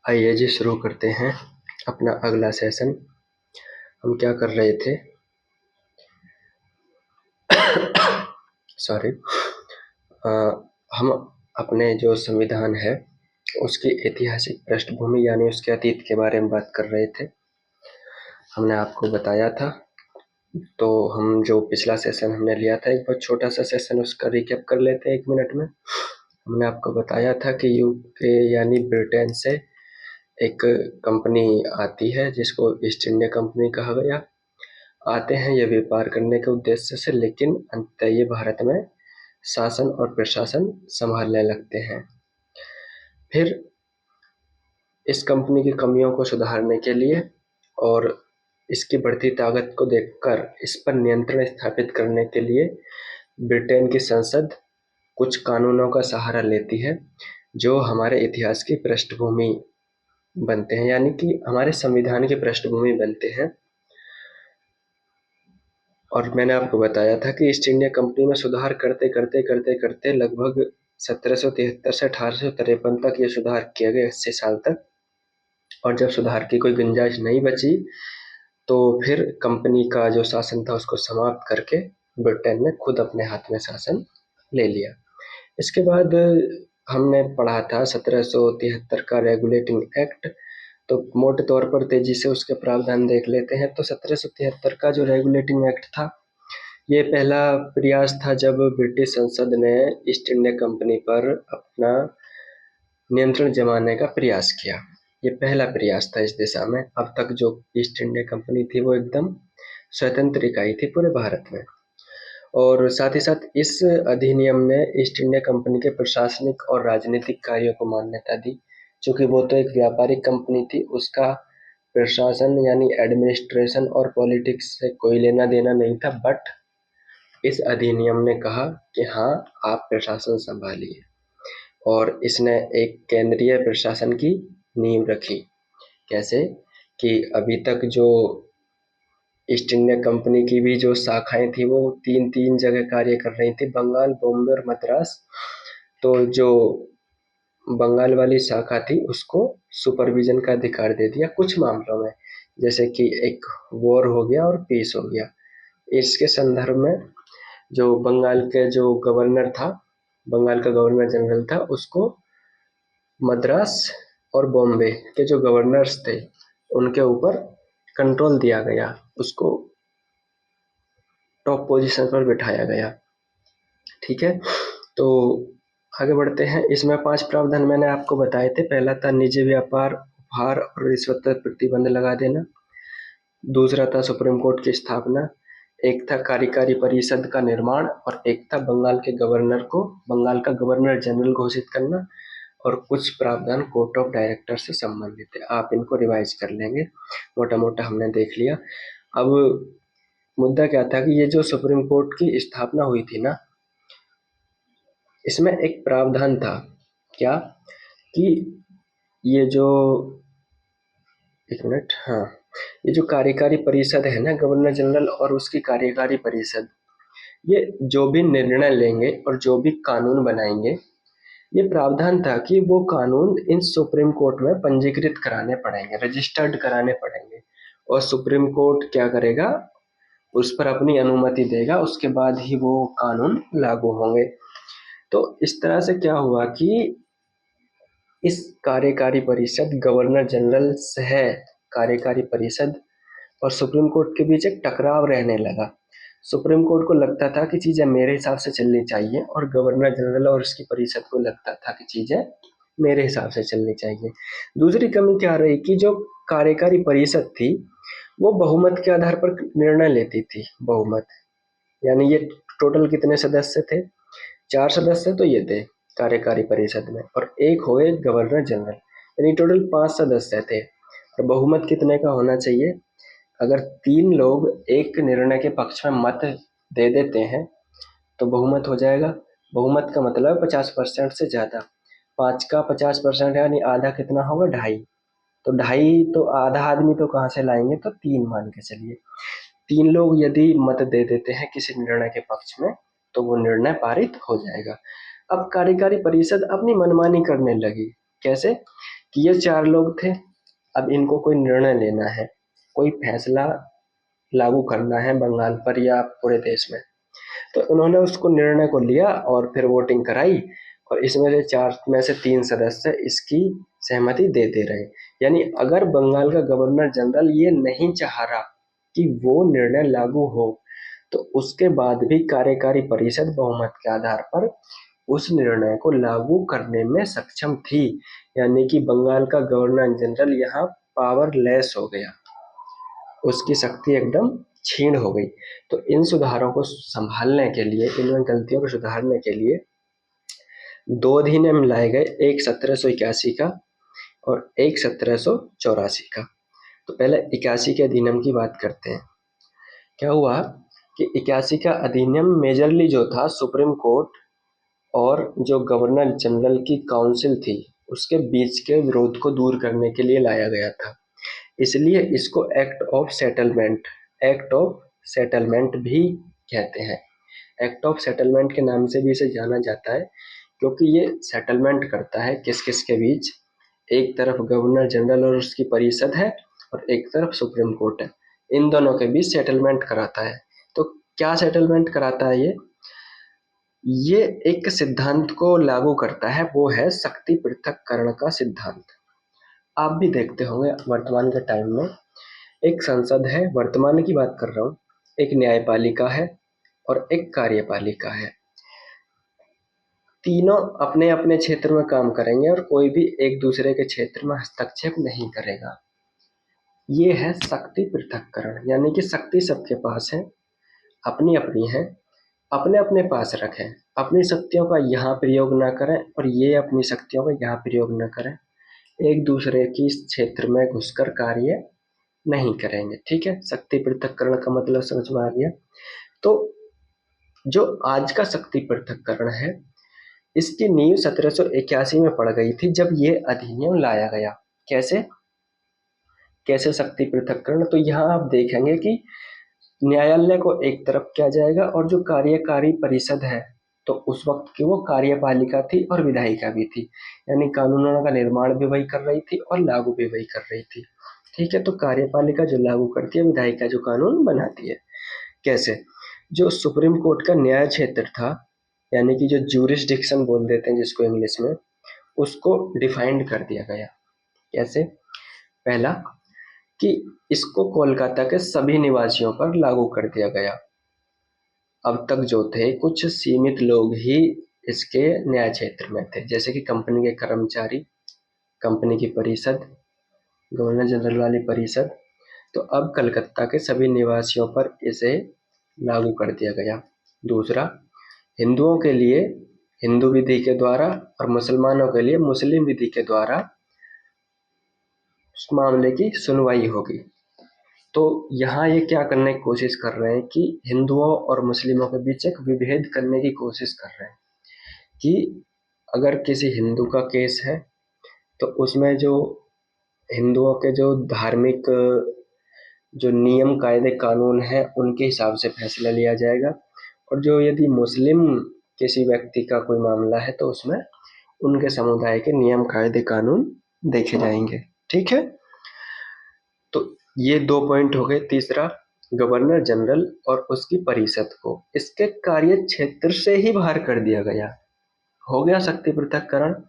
आइए जी शुरू करते हैं अपना अगला सेशन। हम क्या कर रहे थे सॉरी हम अपने जो संविधान है उसकी ऐतिहासिक पृष्ठभूमि यानी उसके अतीत के बारे में बात कर रहे थे। हमने आपको बताया था, तो हम जो पिछला सेशन हमने लिया था एक बहुत छोटा सा सेशन, उसका रिकैप कर लेते हैं 1 मिनट में। हमने आपको बताया था कि यूके यानी ब्रिटेन से एक कंपनी आती है जिसको ईस्ट इंडिया कंपनी कहा गया। आते हैं ये व्यापार करने के उद्देश्य से, लेकिन अंततः ये भारत में शासन और प्रशासन संभालने लगते हैं। फिर इस कंपनी की कमियों को सुधारने के लिए और इसकी बढ़ती ताकत को देखकर इस पर नियंत्रण स्थापित करने के लिए ब्रिटेन की संसद कुछ कानूनों का सहारा लेती है जो हमारे इतिहास की पृष्ठभूमि बनते हैं, यानी कि हमारे संविधान की पृष्ठभूमि बनते हैं। और मैंने आपको बताया था कि ईस्ट इंडिया कंपनी में सुधार करते करते करते करते लगभग 1773 से 1853 तक ये सुधार किए गए, 80 साल तक। और जब सुधार की कोई गुंजाइश नहीं बची तो फिर कंपनी का जो शासन था उसको समाप्त करके ब्रिटेन ने खुद अपने हाथ में शासन ले लिया। इसके बाद हमने पढ़ा था 1773 का रेगुलेटिंग एक्ट। तो मोटे तौर पर तेजी से उसके प्रावधान देख लेते हैं। तो 1773 का जो रेगुलेटिंग एक्ट था, ये पहला प्रयास था जब ब्रिटिश संसद ने ईस्ट इंडिया कंपनी पर अपना नियंत्रण जमाने का प्रयास किया। ये पहला प्रयास था इस दिशा में। अब तक जो ईस्ट इंडिया कंपनी थी वो एकदम स्वतंत्र इकाई थी पूरे भारत में। और साथ ही साथ इस अधिनियम ने ईस्ट इंडिया कंपनी के प्रशासनिक और राजनीतिक कार्यों को मान्यता दी। चूंकि वो तो एक व्यापारिक कंपनी थी, उसका प्रशासन यानी एडमिनिस्ट्रेशन और पॉलिटिक्स से कोई लेना देना नहीं था, बट इस अधिनियम ने कहा कि हाँ, आप प्रशासन संभालिए। और इसने एक केंद्रीय प्रशासन की नींव रखी। कैसे कि अभी तक जो ईस्ट इंडिया कंपनी की भी जो शाखाएं थी वो 3 जगह कार्य कर रही थी, बंगाल, बॉम्बे और मद्रास। तो जो बंगाल वाली शाखा थी उसको सुपरविजन का अधिकार दे दिया कुछ मामलों में, जैसे कि एक वॉर हो गया और पीस हो गया। इसके संदर्भ में जो बंगाल के जो गवर्नर था, बंगाल का गवर्नर जनरल था, उसको मद्रास और बॉम्बे के जो गवर्नर्स थे उनके ऊपर कंट्रोल दिया गया, उसको टॉप पोजीशन पर बिठाया गया। ठीक है, तो आगे बढ़ते हैं। इसमें 5 प्रावधान मैंने आपको बताए थे। पहला था निजी व्यापार, उपहार और रिश्वत पर प्रतिबंध लगा देना। दूसरा था सुप्रीम कोर्ट की स्थापना। एक था कार्यकारी परिषद का निर्माण और एक था बंगाल के गवर्नर को बंगाल का गवर्नर जनरल घोषित करना। और कुछ प्रावधान कोर्ट ऑफ डायरेक्टर से संबंधित है, आप इनको रिवाइज कर लेंगे, मोटा मोटा हमने देख लिया। अब मुद्दा क्या था कि ये जो सुप्रीम कोर्ट की स्थापना हुई थी ना, इसमें एक प्रावधान था क्या कि ये जो एक मिनट, हाँ, ये जो कार्यकारी परिषद है ना, गवर्नर जनरल और उसकी कार्यकारी परिषद, ये जो भी निर्णय लेंगे और जो भी कानून बनाएंगे, ये प्रावधान था कि वो कानून इन सुप्रीम कोर्ट में पंजीकृत कराने पड़ेंगे, रजिस्टर्ड कराने पड़ेंगे। और सुप्रीम कोर्ट क्या करेगा, उस पर अपनी अनुमति देगा, उसके बाद ही वो कानून लागू होंगे। तो इस तरह से क्या हुआ कि इस कार्यकारी परिषद, गवर्नर जनरल सह कार्यकारी परिषद और सुप्रीम कोर्ट के बीच एक टकराव रहने लगा। सुप्रीम कोर्ट को लगता था कि चीजें मेरे हिसाब से चलनी चाहिए और गवर्नर जनरल और उसकी परिषद को लगता था कि चीजें मेरे हिसाब से चलनी चाहिए। दूसरी कमी क्या रही कि जो कार्यकारी परिषद थी वो बहुमत के आधार पर निर्णय लेती थी। बहुमत यानी ये टोटल कितने सदस्य थे, 4 सदस्य तो ये थे कार्यकारी परिषद में, और एक हुए गवर्नर जनरल, यानी टोटल 5 सदस्य थे। और बहुमत कितने का होना चाहिए, अगर 3 लोग एक निर्णय के पक्ष में मत दे देते हैं तो बहुमत हो जाएगा। बहुमत का मतलब 50% से ज्यादा। 5 का 50% यानी आधा कितना होगा, 2.5। तो 2.5 तो आधा आदमी तो कहाँ से लाएंगे, तो 3 मान के चलिए। 3 लोग यदि मत दे देते हैं किसी निर्णय के पक्ष में तो वो निर्णय पारित हो जाएगा। अब कार्यकारी परिषद अपनी मनमानी करने लगी। कैसे कि ये 4 लोग थे, अब इनको कोई निर्णय लेना है, कोई फैसला लागू करना है बंगाल पर या पूरे देश में। तो उन्होंने उसको निर्णय को लिया और फिर वोटिंग कराई, और इसमें से 4 में से 3 सदस्य इसकी सहमति दे रहे। यानी अगर बंगाल का गवर्नर जनरल ये नहीं चाह रहा कि वो निर्णय लागू हो, तो उसके बाद भी कार्यकारी परिषद बहुमत के आधार पर उस निर्णय को लागू करने में सक्षम थी। यानी कि बंगाल का गवर्नर जनरल यहाँ पावरलेस हो गया, उसकी शक्ति एकदम क्षीण हो गई। तो इन सुधारों को संभालने के लिए, इन गलतियों को सुधारने के लिए 2 अधिनियम लाए गए, एक 1781 का और एक 1784 का। तो पहले 81 के अधिनियम की बात करते हैं। क्या हुआ कि 81 का अधिनियम मेजरली जो था सुप्रीम कोर्ट और जो गवर्नर जनरल की काउंसिल थी उसके बीच के विरोध को दूर करने के लिए लाया गया था। इसलिए इसको एक्ट ऑफ सेटलमेंट भी कहते हैं। एक्ट ऑफ सेटलमेंट के नाम से भी इसे जाना जाता है, क्योंकि ये सेटलमेंट करता है किस किस के बीच। एक तरफ गवर्नर जनरल और उसकी परिषद है और एक तरफ सुप्रीम कोर्ट है, इन दोनों के बीच सेटलमेंट कराता है। तो क्या सेटलमेंट कराता है ये एक सिद्धांत को लागू करता है, वो है शक्ति पृथक्करण का सिद्धांत। आप भी देखते होंगे वर्तमान के टाइम में एक संसद है, वर्तमान की बात कर रहा हूँ, एक न्यायपालिका है और एक कार्यपालिका है। तीनों अपने अपने क्षेत्र में काम करेंगे और कोई भी एक दूसरे के क्षेत्र में हस्तक्षेप नहीं करेगा। ये है शक्ति पृथक्करण, यानी कि शक्ति सबके पास है, अपनी अपनी है, अपने अपने पास रखें, अपनी शक्तियों का यहाँ प्रयोग ना करें और ये अपनी शक्तियों का यहाँ प्रयोग ना करें, एक दूसरे की क्षेत्र में घुसकर कार्य नहीं करेंगे। ठीक है, शक्ति पृथक्करण का मतलब समझ में आ गया। तो जो आज का शक्ति पृथक्करण है इसकी नींव 1781 में पड़ गई थी, जब ये अधिनियम लाया गया। कैसे शक्ति पृथक्करण? तो यहाँ आप देखेंगे कि न्यायालय को एक तरफ किया जाएगा और जो कार्यकारी परिषद है तो उस वक्त की वो कार्यपालिका थी और विधायिका भी थी, यानी कानूनों का निर्माण भी वही कर रही थी और लागू भी वही कर रही थी। ठीक है, तो कार्यपालिका जो लागू करती है, विधायिका जो कानून बनाती है। कैसे? जो सुप्रीम कोर्ट का न्याय क्षेत्र था, यानी कि जो ज्यूरिसडिक्शन बोल देते हैं जिसको इंग्लिश में, उसको डिफाइंड कर दिया गया। कैसे? पहला कि इसको कोलकाता के सभी निवासियों पर लागू कर दिया गया। अब तक जो थे कुछ सीमित लोग ही इसके न्याय क्षेत्र में थे, जैसे कि कंपनी के कर्मचारी, कंपनी की परिषद, गवर्नर जनरल वाली परिषद। तो अब कलकत्ता के सभी निवासियों पर इसे लागू कर दिया गया। दूसरा, हिंदुओं के लिए हिंदू विधि के द्वारा और मुसलमानों के लिए मुस्लिम विधि के द्वारा उस मामले की सुनवाई होगी। तो यहाँ ये क्या करने की कोशिश कर रहे हैं कि हिंदुओं और मुस्लिमों के बीच एक विभेद करने की कोशिश कर रहे हैं कि अगर किसी हिंदू का केस है तो उसमें जो हिंदुओं के जो धार्मिक जो नियम कायदे कानून है उनके हिसाब से फैसला लिया जाएगा, और जो यदि मुस्लिम किसी व्यक्ति का कोई मामला है तो उसमें उनके समुदाय के नियम कायदे कानून देखे जाएंगे। ठीक है, तो ये 2 पॉइंट हो गए। तीसरा, गवर्नर जनरल और उसकी परिषद को इसके कार्य क्षेत्र से ही बाहर कर दिया गया। हो गया शक्ति पृथक्करण।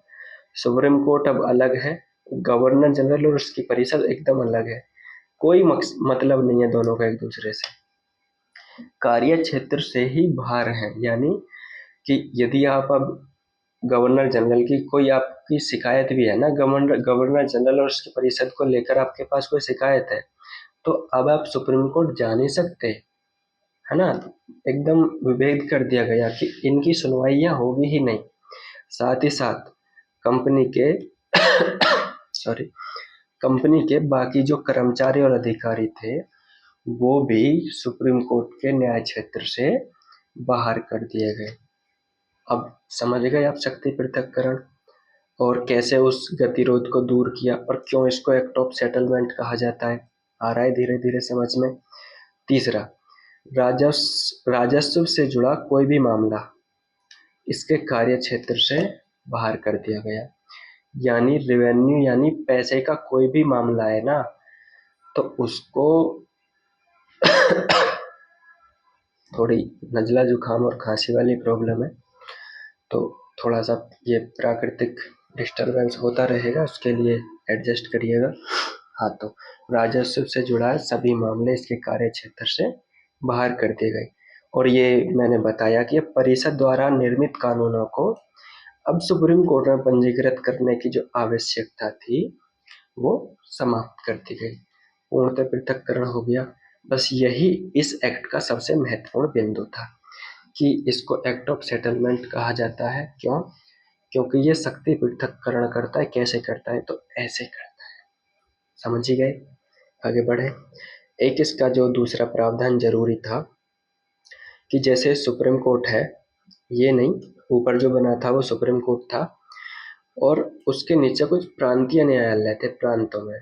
सुप्रीम कोर्ट अब अलग है, गवर्नर जनरल और उसकी परिषद एकदम अलग है, कोई मतलब नहीं है दोनों का एक दूसरे से, कार्य क्षेत्र से ही बाहर है। यानी कि यदि आप अब गवर्नर जनरल की कोई आपकी शिकायत भी है ना, गवर्नर जनरल और उसकी परिषद को लेकर आपके पास कोई शिकायत है, तो अब आप सुप्रीम कोर्ट जा नहीं सकते, है ना। एकदम विभेद कर दिया गया कि इनकी सुनवाइयां होगी ही नहीं। साथ ही साथ कंपनी के कंपनी के बाकी जो कर्मचारी और अधिकारी थे वो भी सुप्रीम कोर्ट के न्याय क्षेत्र से बाहर कर दिए गए। अब समझ गए आप शक्ति पृथक्करण और कैसे उस गतिरोध को दूर किया और क्यों इसको एक्ट ऑफ सेटलमेंट कहा जाता है। आ रहा है धीरे धीरे समझ में। तीसरा, राजस्व से जुड़ा कोई भी मामला इसके कार्य क्षेत्र से बाहर कर दिया गया। यानी रेवेन्यू यानी पैसे का कोई भी मामला है ना, तो उसको थोड़ी नज़ला जुकाम और खांसी वाली प्रॉब्लम है, तो थोड़ा सा ये प्राकृतिक डिस्टरबेंस होता रहेगा, उसके लिए एडजस्ट करिएगा। हाँ, तो राजस्व से जुड़ा सभी मामले इसके कार्य क्षेत्र से बाहर कर दिए गए। और ये मैंने बताया कि परिषद द्वारा निर्मित कानूनों को अब सुप्रीम कोर्ट में पंजीकृत करने की जो आवश्यकता थी वो समाप्त कर दी गई, पूर्णतः पृथक्करण हो गया। बस यही इस एक्ट का सबसे महत्वपूर्ण बिंदु था कि इसको एक्ट ऑफ सेटलमेंट कहा जाता है। क्यों? क्योंकि ये शक्ति पृथक्करण करता है। कैसे करता है? तो ऐसे करता है। समझ ही गए? आगे बढ़े। एक इसका जो दूसरा प्रावधान जरूरी था कि जैसे सुप्रीम कोर्ट है, ये नहीं, ऊपर जो बना था वो सुप्रीम कोर्ट था और उसके नीचे कुछ प्रांतीय न्यायालय थे प्रांतों में।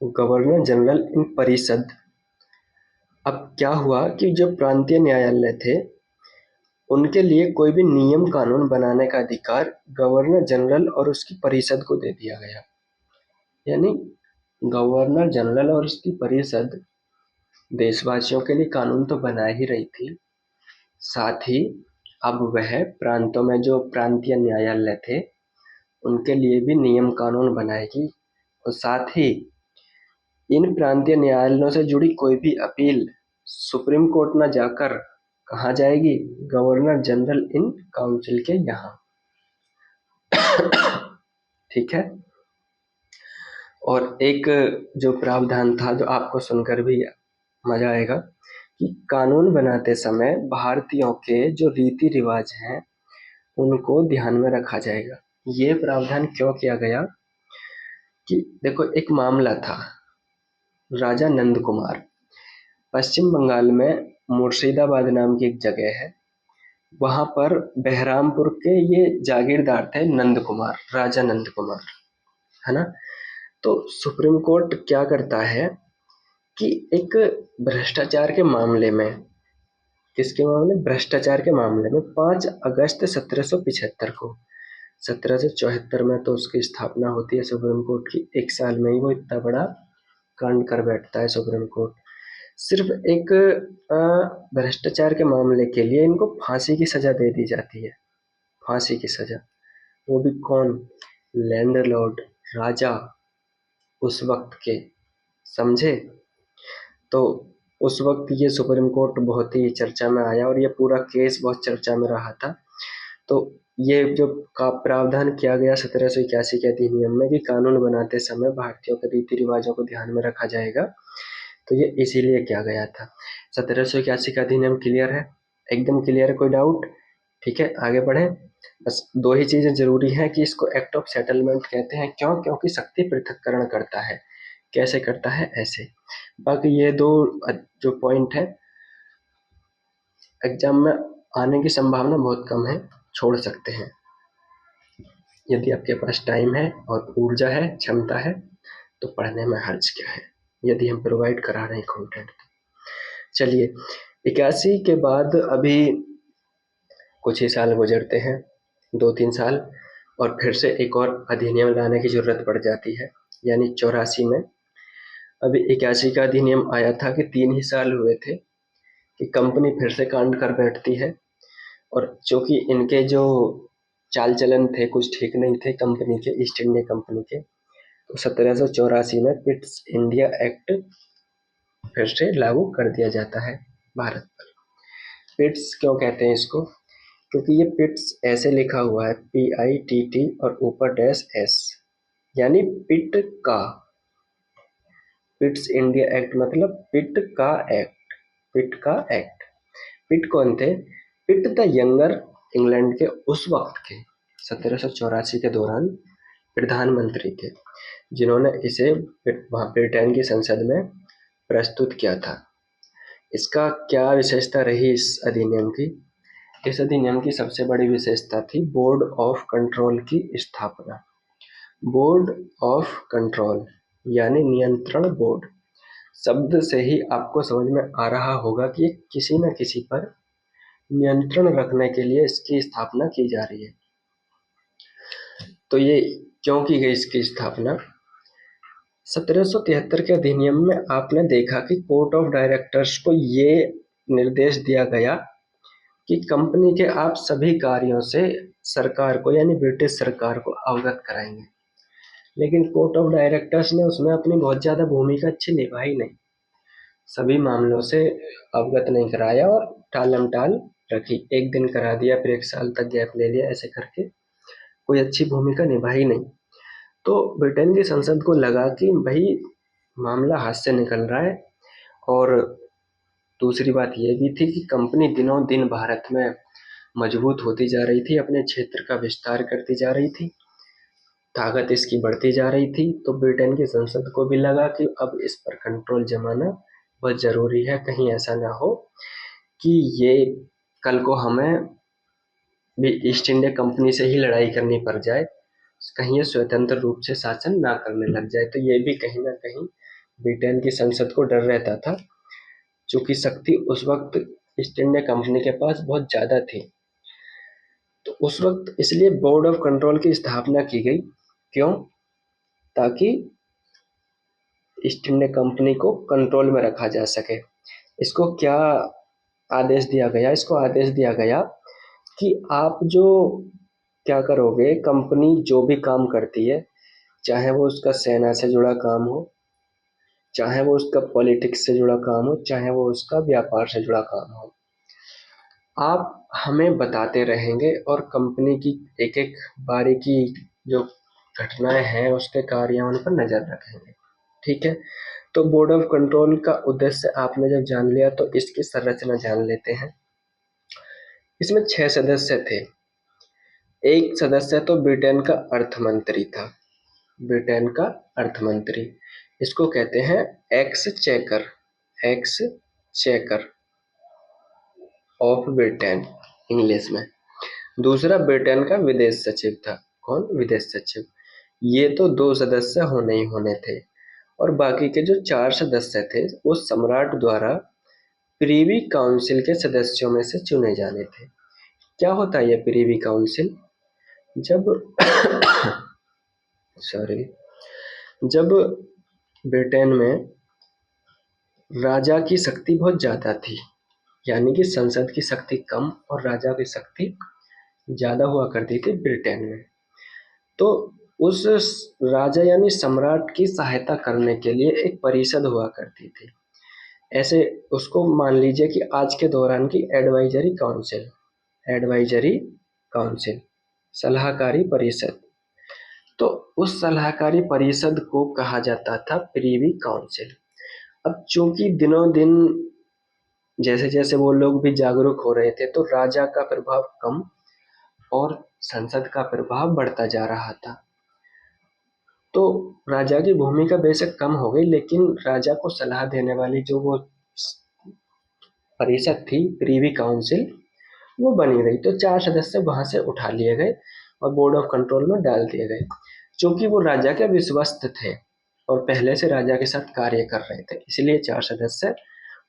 गवर्नर जनरल इन परिषद। अब क्या हुआ कि जो प्रांतीय न्यायालय थे उनके लिए कोई भी नियम कानून बनाने का अधिकार गवर्नर जनरल और उसकी परिषद को दे दिया गया। यानी गवर्नर जनरल और उसकी परिषद देशवासियों के लिए कानून तो बना ही रही थी, साथ ही अब वह प्रांतों में जो प्रांतीय न्यायालय थे उनके लिए भी नियम कानून बनाएगी। और साथ ही इन प्रांतीय न्यायालयों से जुड़ी कोई भी अपील सुप्रीम कोर्ट न जाकर कहाँ जाएगी? गवर्नर जनरल इन काउंसिल के यहाँ। ठीक है। और एक जो प्रावधान था जो आपको सुनकर भी मजा आएगा कि कानून बनाते समय भारतीयों के जो रीति रिवाज हैं उनको ध्यान में रखा जाएगा। ये प्रावधान क्यों किया गया कि देखो, एक मामला था राजा नंद कुमार, पश्चिम बंगाल में मुर्शिदाबाद नाम की एक जगह है, वहां पर बहरामपुर के ये जागीरदार थे नंद कुमार, राजा नंद कुमार, है ना। तो सुप्रीम कोर्ट क्या करता है कि एक भ्रष्टाचार के मामले में, किसके मामले? भ्रष्टाचार के मामले में 5 अगस्त 1775 को, 1774 में तो उसकी स्थापना होती है सुप्रीम कोर्ट की, एक साल में ही वो इतना बड़ा कांड कर बैठता है सुप्रीम कोर्ट। सिर्फ एक भ्रष्टाचार के मामले के लिए इनको फांसी की सजा दे दी जाती है, फांसी की सजा। वो भी कौन? लैंडलॉर्ड, राजा उस वक्त के, समझे। तो उस वक्त ये सुप्रीम कोर्ट बहुत ही चर्चा में आया और ये पूरा केस बहुत चर्चा में रहा था। तो ये जो का प्रावधान किया गया 1781 के अधिनियम में कि कानून बनाते समय भारतीयों के रीति रिवाजों को ध्यान में रखा जाएगा, तो ये इसीलिए किया गया था। 1781 का अधिनियम क्लियर है? एकदम क्लियर है, कोई डाउट? ठीक है, आगे बढ़े। बस 2 ही चीजें जरूरी हैं कि इसको एक्ट ऑफ सेटलमेंट कहते हैं। क्यों? क्योंकि शक्ति पृथक्करण करता है। कैसे करता है? ऐसे। बाकी ये 2 जो पॉइंट है एग्जाम में आने की संभावना बहुत कम है, छोड़ सकते हैं यदि आपके पास टाइम है और ऊर्जा है, क्षमता है, तो पढ़ने में हर्ज क्या है यदि हम प्रोवाइड करा रहे हैं कंटेंट। चलिए, 81 के बाद अभी कुछ ही साल गुजरते हैं, 2-3 साल, और फिर से एक और अधिनियम लाने की जरूरत पड़ जाती है। यानी 84 में, अभी 81 का अधिनियम आया था कि 3 ही साल हुए थे कि कंपनी फिर से कांड कर बैठती है। और चूंकि इनके जो चाल चलन थे कुछ ठीक नहीं थे कंपनी के, ईस्ट इंडिया कंपनी के, तो 1784 में पिट्स इंडिया एक्ट फिर से लागू कर दिया जाता है भारत पर। पिट्स क्यों कहते हैं इसको? क्योंकि ये पिट्स ऐसे लिखा हुआ है, PITT और ऊपर डैश S, यानी पिट का। पिट्स इंडिया एक्ट मतलब पिट का एक्ट, पिट का एक्ट। पिट कौन थे? पिट द यंगर, इंग्लैंड के उस वक्त के 1784 के दौरान प्रधानमंत्री थे, जिन्होंने इसे वहाँ ब्रिटेन की संसद में प्रस्तुत किया था। इसका क्या विशेषता रही इस अधिनियम की? इस अधिनियम की सबसे बड़ी विशेषता थी बोर्ड ऑफ कंट्रोल की स्थापना। बोर्ड ऑफ कंट्रोल यानी नियंत्रण बोर्ड। शब्द से ही आपको समझ में आ रहा होगा कि किसी न किसी पर नियंत्रण रखने के लिए इसकी स्थापना की जा रही है। तो ये क्यों की गई इसकी स्थापना? 1773 के अधिनियम में आपने देखा कि कोर्ट ऑफ डायरेक्टर्स को ये निर्देश दिया गया कि कंपनी के आप सभी कार्यों से सरकार को यानी ब्रिटिश सरकार को अवगत कराएंगे। लेकिन कोर्ट ऑफ डायरेक्टर्स ने उसमें अपनी बहुत ज़्यादा भूमिका अच्छी निभाई नहीं, सभी मामलों से अवगत नहीं कराया और टालमटाल रखी। एक दिन करा दिया, फिर 1 साल तक गैप ले लिया, ऐसे करके कोई अच्छी भूमिका निभाई नहीं। तो ब्रिटेन की संसद को लगा कि भाई मामला हाथ से निकल रहा है। और दूसरी बात यह भी थी कि कंपनी दिनों दिन भारत में मजबूत होती जा रही थी, अपने क्षेत्र का विस्तार करती जा रही थी, ताकत इसकी बढ़ती जा रही थी। तो ब्रिटेन की संसद को भी लगा कि अब इस पर कंट्रोल जमाना बहुत ज़रूरी है, कहीं ऐसा ना हो कि ये कल को हमें भी ईस्ट इंडिया कंपनी से ही लड़ाई करनी पड़ जाए, कहीं ये स्वतंत्र रूप से शासन ना करने लग जाए। तो ये भी कहीं ना कहीं ब्रिटेन की संसद को डर रहता था, चूंकि शक्ति उस वक्त ईस्ट इंडिया कंपनी के पास बहुत ज़्यादा थी। तो उस वक्त इसलिए बोर्ड ऑफ कंट्रोल की स्थापना की गई। क्यों? ताकि ईस्ट इंडिया कंपनी को कंट्रोल में रखा जा सके। इसको क्या आदेश दिया गया? इसको आदेश दिया गया कि आप जो क्या करोगे, कंपनी जो भी काम करती है, चाहे वो उसका सेना से जुड़ा काम हो, चाहे वो उसका पॉलिटिक्स से जुड़ा काम हो, चाहे वो उसका व्यापार से जुड़ा काम हो, आप हमें बताते रहेंगे और कंपनी की एक एक बारीकी जो घटनाएं हैं उसके कार्यान्वयन पर नजर रखेंगे। ठीक है। तो बोर्ड ऑफ कंट्रोल का उद्देश्य आपने जब जान लिया तो इसकी संरचना जान लेते हैं। इसमें 6 सदस्य थे। एक सदस्य तो ब्रिटेन का अर्थ मंत्री था। ब्रिटेन का अर्थ मंत्री, इसको कहते हैं x checker, x checker of Britain English में। दूसरा ब्रिटेन का विदेश सचिव था। कौन? विदेश सचिव। ये तो 2 सदस्य होने ही होने थे। और बाकी के जो 4 सदस्य थे वो सम्राट द्वारा प्रीवी काउंसिल के सदस्यों में से चुने जाने थे। क्या होता है ये प्रीवी काउंसिल? जब सॉरी, जब ब्रिटेन में राजा की शक्ति बहुत ज्यादा थी, यानी कि संसद की शक्ति कम और राजा की शक्ति ज्यादा हुआ करती थी ब्रिटेन में, तो उस राजा यानी सम्राट की सहायता करने के लिए एक परिषद हुआ करती थी। ऐसे उसको मान लीजिए कि आज के दौरान की एडवाइजरी काउंसिल, एडवाइजरी काउंसिल, सलाहकारी परिषद। तो उस सलाहकारी परिषद को कहा जाता था प्रीवी काउंसिल। अब चूंकि दिनों दिन जैसे जैसे वो लोग भी जागरूक हो रहे थे तो राजा का प्रभाव कम और संसद का प्रभाव बढ़ता जा रहा था। तो राजा की भूमिका बेशक कम हो गई, लेकिन राजा को सलाह देने वाली जो वो परिषद थी, प्रीवी काउंसिल, वो बनी रही। तो 4 सदस्य वहां से उठा लिए गए और बोर्ड ऑफ कंट्रोल में डाल दिए गए। क्योंकि वो राजा के विश्वस्त थे और पहले से राजा के साथ कार्य कर रहे थे, इसलिए 4 सदस्य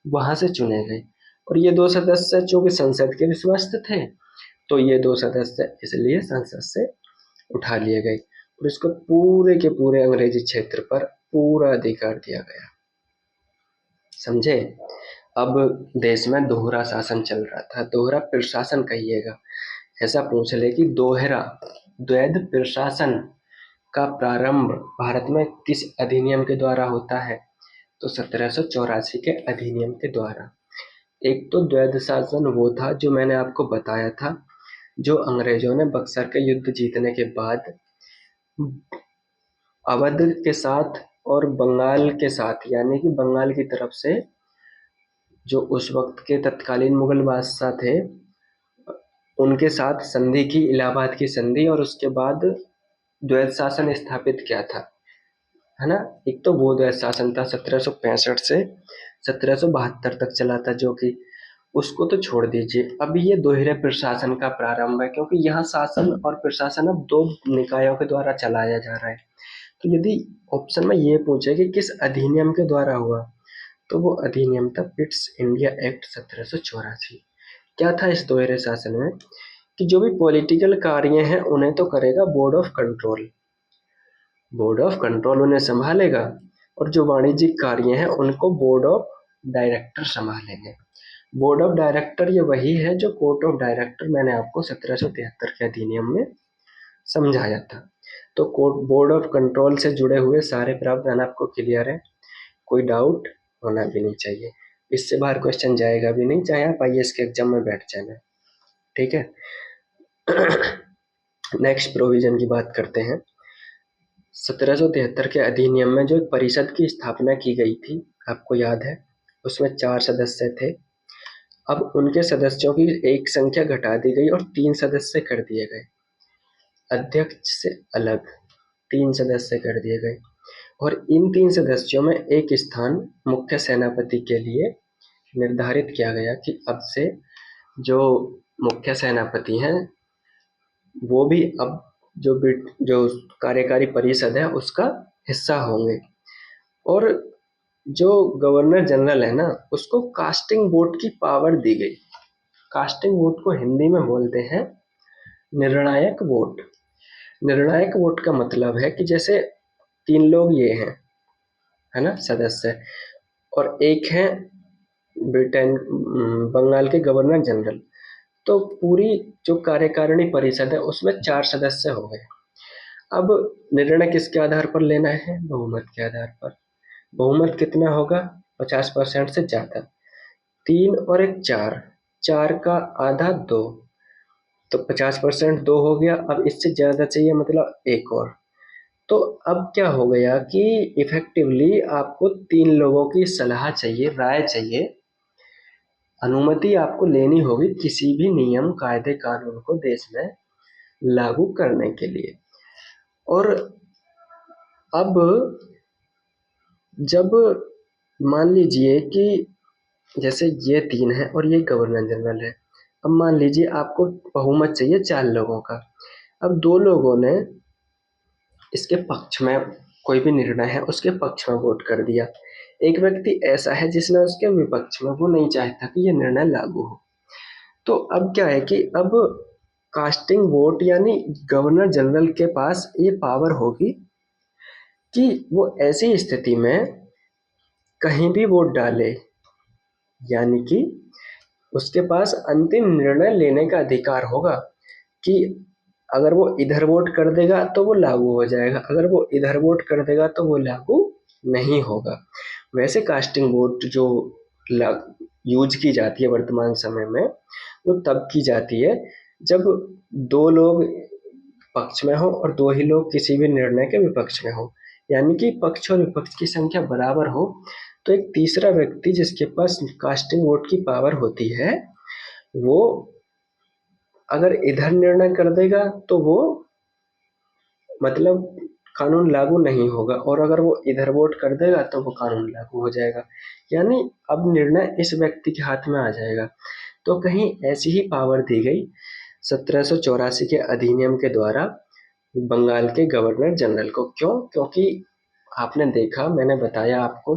वहां से चुने गए। और ये 2 सदस्य चूंकि संसद के विश्वस्त थे, तो ये 2 सदस्य इसलिए संसद से उठा लिए गए और इसको पूरे के पूरे अंग्रेजी क्षेत्र पर पूरा अधिकार दिया गया। समझे? अब देश में दोहरा शासन चल रहा था, दोहरा प्रशासन कहिएगा। ऐसा पूछ ले कि दोहरा द्वैध प्रशासन का प्रारंभ भारत में किस अधिनियम के द्वारा होता है? तो 1784 के अधिनियम के द्वारा। एक तो द्वैध शासन वो था जो मैंने आपको बताया था, जो अंग्रेजों ने बक्सर के युद्ध जीतने के बाद अवध के साथ और बंगाल के साथ, यानी कि बंगाल की तरफ से जो उस वक्त के तत्कालीन मुगल बादशाह थे उनके साथ संधि की, इलाहाबाद की संधि, और उसके बाद द्वैध शासन स्थापित किया था, है ना। एक तो वो द्वैध शासन था 1765 से 1772 तक चला था, जो कि उसको तो छोड़ दीजिए। अभी ये दोहरे प्रशासन का प्रारंभ है, क्योंकि यहाँ शासन और प्रशासन अब 2 निकायों के द्वारा चलाया जा रहा है। तो यदि ऑप्शन में ये पूछे कि किस अधिनियम के द्वारा हुआ, तो वो अधिनियम था पिट्स इंडिया एक्ट 1784। क्या था इस दोहरे शासन में कि जो भी पॉलिटिकल कार्य हैं उन्हें तो करेगा board of control, board of control उन्हें संभालेगा, और जो वाणिज्यिक कार्य हैं उनको बोर्ड ऑफ डायरेक्टर संभालेंगे। बोर्ड ऑफ डायरेक्टर ये वही है जो कोर्ट ऑफ डायरेक्टर मैंने आपको 1773 के अधिनियम में समझाया था। तो कोर्ट बोर्ड ऑफ कंट्रोल से जुड़े हुए सारे प्रावधान आपको क्लियर है, कोई डाउट होना भी नहीं चाहिए। इससे बाहर क्वेश्चन जाएगा भी नहीं, चाहे आप आईएएस के एग्जाम में बैठ जाना। ठीक है। नेक्स्ट प्रोविजन की बात करते हैं। 1773 के अधिनियम में जो एक परिषद की स्थापना की गई थी, आपको याद है, उसमें 4 सदस्य थे। अब उनके सदस्यों की एक संख्या घटा दी गई और 3 सदस्य कर दिए गए, अध्यक्ष से अलग 3 सदस्य कर दिए गए। और इन 3 सदस्यों में एक स्थान मुख्य सेनापति के लिए निर्धारित किया गया कि अब से जो मुख्य सेनापति हैं वो भी अब जो कार्यकारी परिषद है उसका हिस्सा होंगे। और जो गवर्नर जनरल है ना, उसको कास्टिंग वोट की पावर दी गई। कास्टिंग वोट को हिंदी में बोलते हैं निर्णायक वोट। निर्णायक वोट का मतलब है कि जैसे 3 लोग ये हैं, है ना, सदस्य, और एक है ब्रिटेन बंगाल के गवर्नर जनरल, तो पूरी जो कार्यकारिणी परिषद है उसमें 4 सदस्य हो गए। अब निर्णय किसके आधार पर लेना है? बहुमत के आधार पर। बहुमत कितना होगा? 50% से ज्यादा। 3 और 1 4, 4 का आधा 2, तो 50% 2 हो गया। अब इससे ज्यादा चाहिए, मतलब एक और। तो अब क्या हो गया कि इफेक्टिवली आपको 3 लोगों की सलाह चाहिए, राय चाहिए, अनुमति आपको लेनी होगी किसी भी नियम कायदे कानून को देश में लागू करने के लिए। और अब जब मान लीजिए कि जैसे ये 3 है और ये गवर्नर जनरल है, अब मान लीजिए आपको बहुमत चाहिए 4 लोगों का। अब 2 लोगों ने इसके पक्ष में, कोई भी निर्णय है उसके पक्ष में वोट कर दिया। एक व्यक्ति ऐसा है जिसने उसके विपक्ष में, वो नहीं चाहता कि ये निर्णय लागू हो। तो अब क्या है कि अब कास्टिंग वोट यानी गवर्नर जनरल के पास ये पावर होगी कि वो ऐसी स्थिति में कहीं भी वोट डाले, यानी कि उसके पास अंतिम निर्णय लेने का अधिकार होगा कि अगर वो इधर वोट कर देगा तो वो लागू हो जाएगा, अगर वो इधर वोट कर देगा तो वो लागू नहीं होगा। वैसे कास्टिंग वोट जो यूज की जाती है वर्तमान समय में, वो तब की जाती है जब 2 लोग पक्ष में हो और 2 ही लोग किसी भी निर्णय के विपक्ष में हो, यानी कि पक्ष और विपक्ष की संख्या बराबर हो। तो एक तीसरा व्यक्ति जिसके पास कास्टिंग वोट की पावर होती है, वो अगर इधर निर्णय कर देगा तो वो मतलब कानून लागू नहीं होगा, और अगर वो इधर वोट कर देगा तो वो कानून लागू हो जाएगा। यानी अब निर्णय इस व्यक्ति के हाथ में आ जाएगा। तो कहीं ऐसी ही पावर दी गई 1784 के अधिनियम के द्वारा बंगाल के गवर्नर जनरल को। क्यों? क्योंकि आपने देखा, मैंने बताया आपको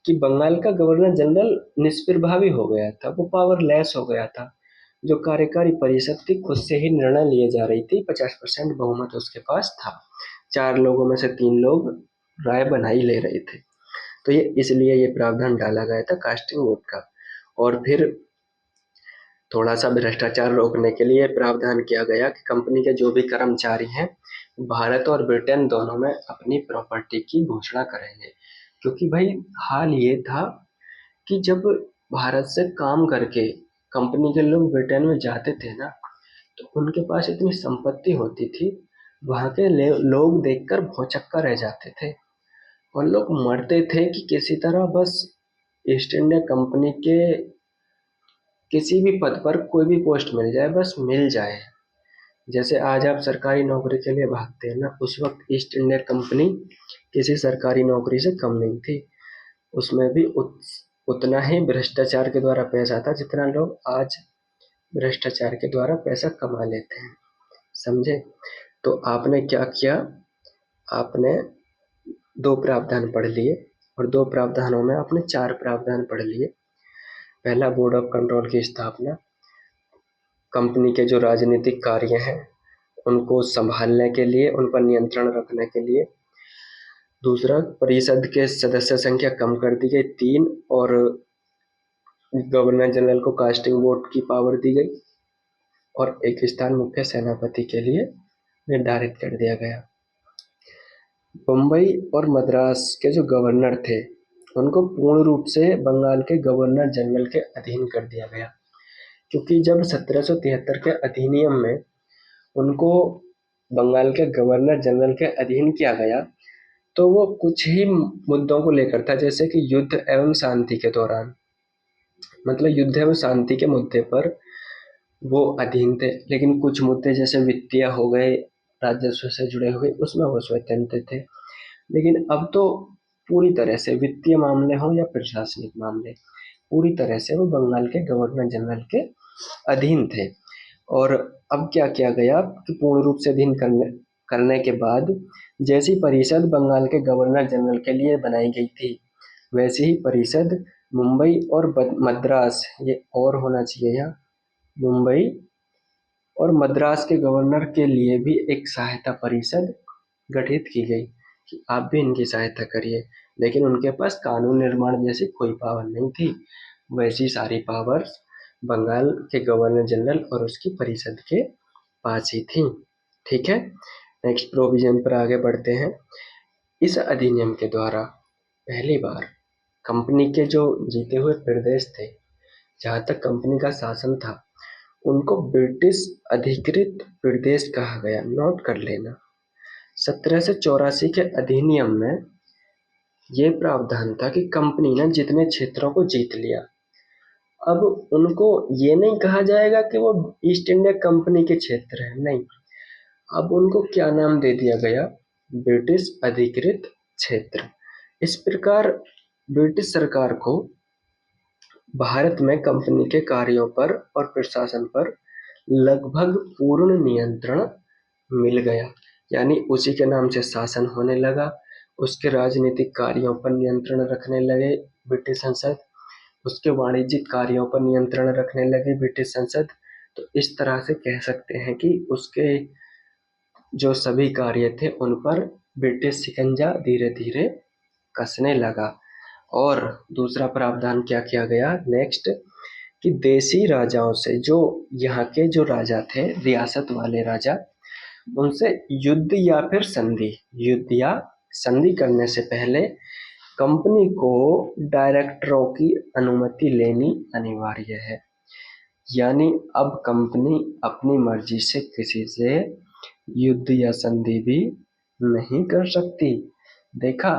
कि बंगाल का गवर्नर जनरल निष्प्रभावी हो गया था, वो पावरलेस हो गया था। जो कार्यकारी परिषद थी खुद से ही निर्णय लिए जा रही थी, 50% बहुमत उसके पास था, 4 लोगों में से 3 लोग राय बना ही ले रहे थे। तो ये इसलिए ये प्रावधान डाला गया था कास्टिंग वोट का। और फिर थोड़ा सा भ्रष्टाचार रोकने के लिए प्रावधान किया गया कि कंपनी के जो भी कर्मचारी हैं भारत और ब्रिटेन दोनों में अपनी प्रॉपर्टी की घोषणा करेंगे। क्योंकि भाई हाल ये था कि जब भारत से काम करके कंपनी के लोग ब्रिटेन में जाते थे ना, तो उनके पास इतनी संपत्ति होती थी, वहाँ के लोग देखकर भौचक्का रह जाते थे, और लोग मरते थे कि किसी तरह बस ईस्ट इंडिया कंपनी के किसी भी पद पर कोई भी पोस्ट मिल जाए, बस मिल जाए। जैसे आज आप सरकारी नौकरी के लिए भागते हैं ना, उस वक्त ईस्ट इंडिया कंपनी किसी सरकारी नौकरी से कम नहीं थी। उसमें भी उतना ही भ्रष्टाचार के द्वारा पैसा था जितना लोग आज भ्रष्टाचार के द्वारा पैसा कमा लेते हैं। समझे? तो आपने क्या किया, आपने 2 प्रावधान पढ़ लिए, और 2 प्रावधानों में आपने 4 प्रावधान पढ़ लिए। पहला, बोर्ड ऑफ कंट्रोल की स्थापना, कंपनी के जो राजनीतिक कार्य हैं उनको संभालने के लिए, उन पर नियंत्रण रखने के लिए। दूसरा, परिषद के सदस्य संख्या कम कर दी गई 3, और गवर्नर जनरल को कास्टिंग वोट की पावर दी गई, और एक स्थान मुख्य सेनापति के लिए निर्धारित कर दिया गया। बम्बई और मद्रास के जो गवर्नर थे उनको पूर्ण रूप से बंगाल के गवर्नर जनरल के अधीन कर दिया गया, क्योंकि जब 1773 के अधिनियम में उनको बंगाल के गवर्नर जनरल के अधीन किया गया तो वो कुछ ही मुद्दों को लेकर था, जैसे कि युद्ध एवं शांति के दौरान, मतलब युद्ध एवं शांति के मुद्दे पर वो अधीन थे, लेकिन कुछ मुद्दे जैसे वित्तीय हो गए, राजस्व से जुड़े हुए, उसमें वो स्वतंत्र थे। लेकिन अब तो पूरी तरह से वित्तीय मामले हों या प्रशासनिक मामले, पूरी तरह से वो बंगाल के गवर्नर जनरल के अधीन थे। और अब क्या किया गया कि पूर्ण रूप से अधीन करने के बाद जैसी परिषद बंगाल के गवर्नर जनरल के लिए बनाई गई थी, वैसी ही परिषद मुंबई और मद्रास, ये और होना चाहिए यहाँ, मुंबई और मद्रास के गवर्नर के लिए भी एक सहायता परिषद गठित की गई कि आप भी इनकी सहायता करिए। लेकिन उनके पास कानून निर्माण जैसी कोई पावर नहीं थी, वैसी सारी पावर्स बंगाल के गवर्नर जनरल और उसकी परिषद के पास ही थी। ठीक है, नेक्स्ट प्रोविजन पर आगे बढ़ते हैं। इस अधिनियम के द्वारा पहली बार कंपनी के जो जीते हुए प्रदेश थे, जहाँ तक कंपनी का शासन था, उनको ब्रिटिश अधिकृत प्रदेश कहा गया। नोट कर लेना, 1784 के अधिनियम में ये प्रावधान था कि कंपनी ने जितने क्षेत्रों को जीत लिया, अब उनको ये नहीं कहा जाएगा कि वो ईस्ट इंडिया कंपनी के क्षेत्र है, नहीं, अब उनको क्या नाम दे दिया गया, ब्रिटिश अधिकृत क्षेत्र। इस प्रकार ब्रिटिश सरकार को भारत में कंपनी के कार्यों पर और प्रशासन पर लगभग पूर्ण नियंत्रण मिल गया, यानी उसी के नाम से शासन होने लगा। उसके राजनीतिक कार्यों पर नियंत्रण रखने लगे ब्रिटिश संसद, उसके वाणिज्यिक कार्यों पर नियंत्रण रखने लगी ब्रिटिश संसद। तो इस तरह से कह सकते हैं कि उसके जो सभी कार्य थे उन पर ब्रिटिश शिकंजा धीरे धीरे कसने लगा। और दूसरा प्रावधान क्या किया गया नेक्स्ट, कि देसी राजाओं से, जो यहाँ के जो राजा थे, रियासत वाले राजा, उनसे युद्ध या फिर संधि करने से पहले कंपनी को डायरेक्टरों की अनुमति लेनी अनिवार्य है। यानी अब कंपनी अपनी मर्जी से किसी से युद्ध या संधि भी नहीं कर सकती। देखा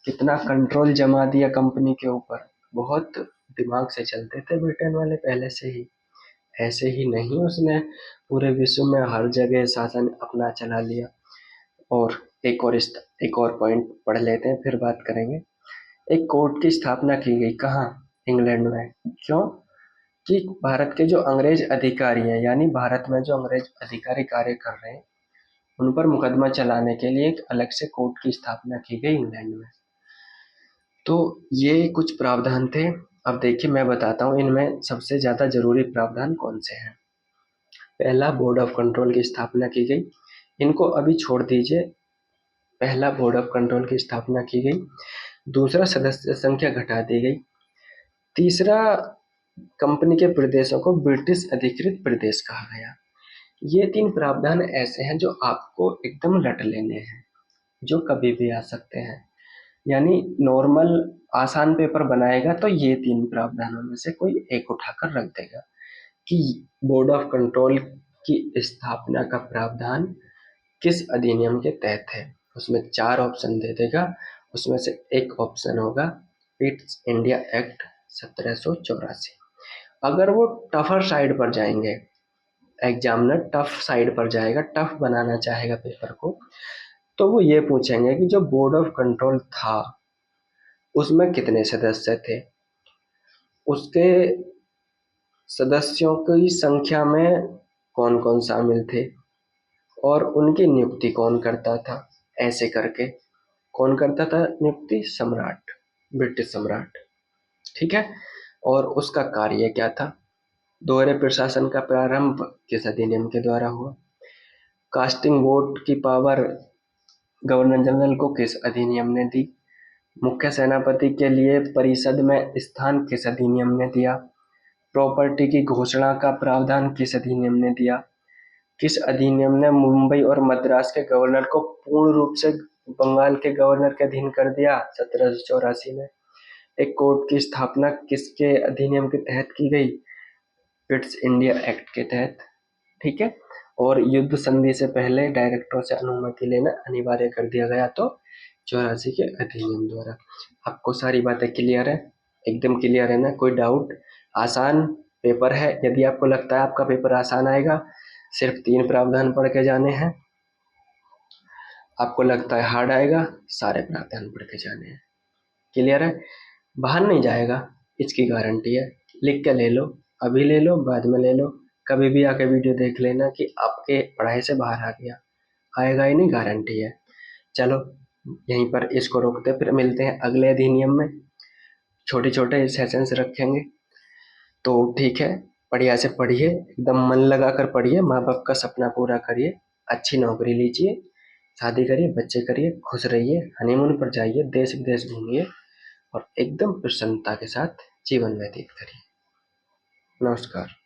कितना कंट्रोल जमा दिया कंपनी के ऊपर, बहुत दिमाग से चलते थे ब्रिटेन वाले पहले से ही। ऐसे ही नहीं उसने पूरे विश्व में हर जगह शासन अपना चला लिया। और एक और पॉइंट पढ़ लेते हैं, फिर बात करेंगे। एक कोर्ट की स्थापना की गई, कहाँ, इंग्लैंड में। क्यों? कि भारत के जो अंग्रेज अधिकारी हैं, यानी भारत में जो अंग्रेज अधिकारी कार्य कर रहे हैं, उन पर मुकदमा चलाने के लिए एक अलग से कोर्ट की स्थापना की गई इंग्लैंड में। तो ये कुछ प्रावधान थे। अब देखिए मैं बताता हूँ इनमें सबसे ज़्यादा जरूरी प्रावधान कौन से हैं। पहला, बोर्ड ऑफ कंट्रोल की स्थापना की गई। इनको अभी छोड़ दीजिए, पहला बोर्ड ऑफ कंट्रोल की स्थापना की गई। दूसरा, सदस्य संख्या घटा दी गई। तीसरा, कंपनी के प्रदेशों को ब्रिटिश अधिकृत प्रदेश कहा गया। ये 3 प्रावधान ऐसे हैं जो आपको एकदम रट लेने हैं, जो कभी भी आ सकते हैं। यानी नॉर्मल आसान पेपर बनाएगा तो ये 3 प्रावधानों में से कोई एक उठाकर रख देगा कि बोर्ड ऑफ कंट्रोल की स्थापना का प्रावधान किस अधिनियम के तहत है। उसमें 4 ऑप्शन दे देगा, उसमें से एक ऑप्शन होगा ईस्ट इंडिया एक्ट 1784। अगर वो टफर साइड पर जाएंगे, एग्जामिनर टफ साइड पर जाएगा, टफ बनाना चाहेगा पेपर को, तो वो ये पूछेंगे कि जो बोर्ड ऑफ कंट्रोल था उसमें कितने सदस्य थे, उसके सदस्यों की संख्या में कौन कौन शामिल थे, और उनकी नियुक्ति कौन करता था। ऐसे करके कौन करता था नियुक्ति? सम्राट, ब्रिटिश सम्राट। ठीक है, और उसका कार्य क्या था, दोहरे प्रशासन का प्रारंभ किस अधिनियम के द्वारा हुआ? कास्टिंग वोट की पावर गवर्नर जनरल को किस अधिनियम ने दी? मुख्य सेनापति के लिए परिषद में स्थान किस अधिनियम ने दिया? प्रॉपर्टी की घोषणा का प्रावधान किस अधिनियम ने दिया? किस अधिनियम ने मुंबई और मद्रास के गवर्नर को पूर्ण रूप से बंगाल के गवर्नर के अधीन कर दिया? 1784 में। एक कोर्ट की स्थापना किसके अधिनियम के तहत की गई? पिट्स इंडिया एक्ट के तहत। ठीक है। और युद्ध संधि से पहले डायरेक्टरों से अनुमति लेना अनिवार्य कर दिया गया तो 84 के अधिनियम द्वारा। आपको सारी बातें क्लियर है? एकदम क्लियर है ना? कोई डाउट? आसान पेपर है। यदि आपको लगता है आपका पेपर आसान आएगा, सिर्फ 3 प्रावधान पढ़ के जाने हैं। आपको लगता है हार्ड आएगा, सारे प्रावधान पढ़ के जाने हैं। क्लियर है? बाहर नहीं जाएगा, इसकी गारंटी है। लिख के ले लो, अभी ले लो, बाद में ले लो, कभी भी आके वीडियो देख लेना कि आपके पढ़ाई से बाहर आ गया। आएगा ही नहीं, गारंटी है। चलो यहीं पर इसको रोकते, फिर मिलते हैं अगले अधिनियम में। छोटे छोटे सेशंस रखेंगे तो ठीक है। बढ़िया से पढ़िए, एकदम मन लगा कर पढ़िए, माँ बाप का सपना पूरा करिए, अच्छी नौकरी लीजिए, शादी करिए, बच्चे करिए, खुश रहिए, हनीमून पर जाइए, देश विदेश घूमिए और एकदम प्रसन्नता के साथ जीवन व्यतीत करिए। नमस्कार।